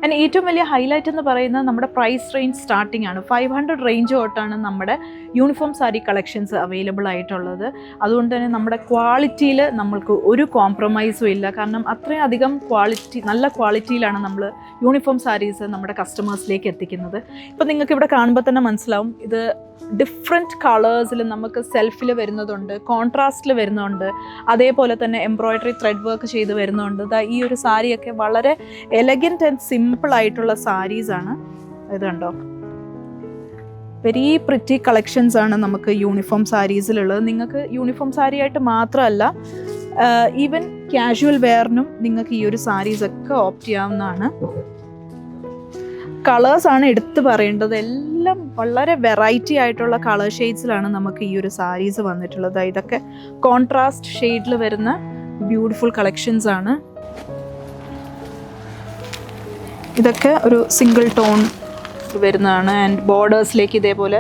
And ഏറ്റവും വലിയ highlight എന്ന് പറയുന്നത് നമ്മുടെ പ്രൈസ് റേഞ്ച് സ്റ്റാർട്ടിംഗ് ആണ്. 500 റേഞ്ച് തൊട്ടാണ് നമ്മുടെ യൂണിഫോം സാരി കളക്ഷൻസ് അവൈലബിൾ ആയിട്ടുള്ളത്. അതുകൊണ്ട് തന്നെ നമ്മുടെ ക്വാളിറ്റിയിൽ നമ്മൾക്ക് ഒരു കോംപ്രമൈസും ഇല്ല. കാരണം അത്രയും അധികം നല്ല ക്വാളിറ്റിയിലാണ് നമ്മൾ യൂണിഫോം സാരീസ് നമ്മുടെ കസ്റ്റമേഴ്സിലേക്ക് എത്തിക്കുന്നത്. ഇപ്പോൾ നിങ്ങൾക്ക് ഇവിടെ കാണുമ്പോൾ തന്നെ മനസ്സിലാവും, ഇത് ഡിഫറെൻറ്റ് കളേഴ്സിൽ നമുക്ക് സെൽഫിൽ വരുന്നതുണ്ട്, കോൺട്രാസ്റ്റിൽ വരുന്നുണ്ട്, അതേപോലെ തന്നെ എംബ്രോയ്ഡറി ത്രെഡ് വർക്ക് ചെയ്ത് വരുന്നുണ്ട്. ഈ ഒരു സാരിയൊക്കെ വളരെ എലഗൻറ്റ് ആൻഡ് സിമ്പിൾ ആയിട്ടുള്ള സാരീസാണ്. ഇത് കണ്ടോ, വെരി പ്രിറ്റി കളക്ഷൻസ് ആണ് നമുക്ക് യൂണിഫോം സാരീസിലുള്ളത്. നിങ്ങൾക്ക് യൂണിഫോം സാരി ആയിട്ട് മാത്രമല്ല, ഈവൻ കാഷ്വൽ വെയറിനും നിങ്ങൾക്ക് ഈ ഒരു സാരീസൊക്കെ ഓപ്റ്റ് ചെയ്യാവുന്നതാണ്. കളേഴ്സാണ് എടുത്തു പറയേണ്ടത്. എല്ലാം വളരെ വെറൈറ്റി ആയിട്ടുള്ള കളർ ഷെയ്ഡ്സിലാണ് നമുക്ക് ഈ ഒരു സാരീസ് വന്നിട്ടുള്ളത്. ഇതൊക്കെ കോൺട്രാസ്റ്റ് ഷെയ്ഡിൽ വരുന്ന ബ്യൂട്ടിഫുൾ കളക്ഷൻസ് ആണ്. ഇതൊക്കെ ഒരു സിംഗിൾ ടോൺ വരുന്നതാണ്. ആൻഡ് ബോർഡേഴ്സിലേക്ക് ഇതേപോലെ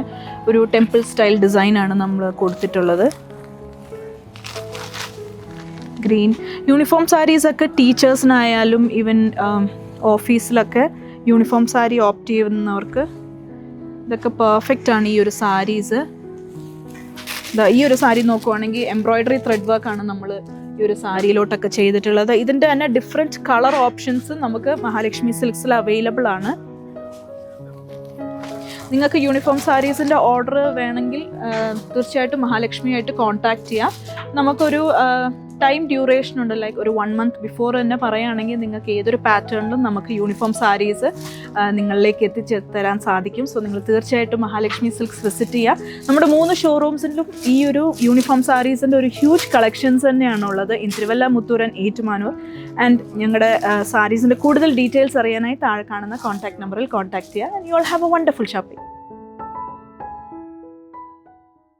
ഒരു ടെമ്പിൾ സ്റ്റൈൽ ഡിസൈനാണ് നമ്മൾ കൊടുത്തിട്ടുള്ളത്. ഗ്രീൻ യൂണിഫോം സാരീസൊക്കെ ടീച്ചേഴ്സിനായാലും ഈവൻ ഓഫീസിലൊക്കെ യൂണിഫോം സാരി ഓപ്റ്റ് ചെയ്യുന്നവർക്ക് ഇതൊക്കെ പെർഫെക്റ്റ് ആണ്. ഈ ഒരു സാരീസ്, ഈ ഒരു സാരി നോക്കുവാണെങ്കിൽ എംബ്രോയ്ഡറി ത്രെഡ് വർക്കാണ് നമ്മൾ ഈ ഒരു സാരിയിലോട്ടൊക്കെ ചെയ്തിട്ടുള്ളത്. ഇതിൻ്റെ തന്നെ ഡിഫറെൻറ്റ് കളർ ഓപ്ഷൻസ് നമുക്ക് മഹാലക്ഷ്മി സിൽക്സിൽ അവൈലബിൾ ആണ്. നിങ്ങൾക്ക് യൂണിഫോം സാരീസിൻ്റെ ഓർഡർ വേണമെങ്കിൽ തീർച്ചയായിട്ടും മഹാലക്ഷ്മിയായിട്ട് കോൺടാക്റ്റ് ചെയ്യാം. നമുക്കൊരു ടൈം ഡ്യൂറേഷൻ ഉണ്ട്, ലൈക്ക് ഒരു 1 month ബിഫോർ തന്നെ പറയുകയാണെങ്കിൽ നിങ്ങൾക്ക് ഏതൊരു പാറ്റേണിലും നമുക്ക് യൂണിഫോം സാരീസ് നിങ്ങളിലേക്ക് എത്തിച്ചേരാൻ സാധിക്കും. സോ നിങ്ങൾ തീർച്ചയായിട്ടും മഹാലക്ഷ്മി സിൽക്സ് വിസിറ്റ് ചെയ്യുക. നമ്മുടെ 3 ഷോറൂംസിലും ഈ ഒരു യൂണിഫോം സാരീസിൻ്റെ ഒരു ഹ്യൂജ് കളക്ഷൻസ് തന്നെയാണ് ഉള്ളത്. In Thiruvalla, Muthoor and Ettumanoor. And ഞങ്ങളുടെ സാരീസിൻ്റെ കൂടുതൽ ഡീറ്റെയിൽസ് അറിയാനായി താഴെ കാണുന്ന കോൺടാക്ട് നമ്പറിൽ കോൺടാക്ട് ചെയ്യുക. And you all have A wonderful shopping.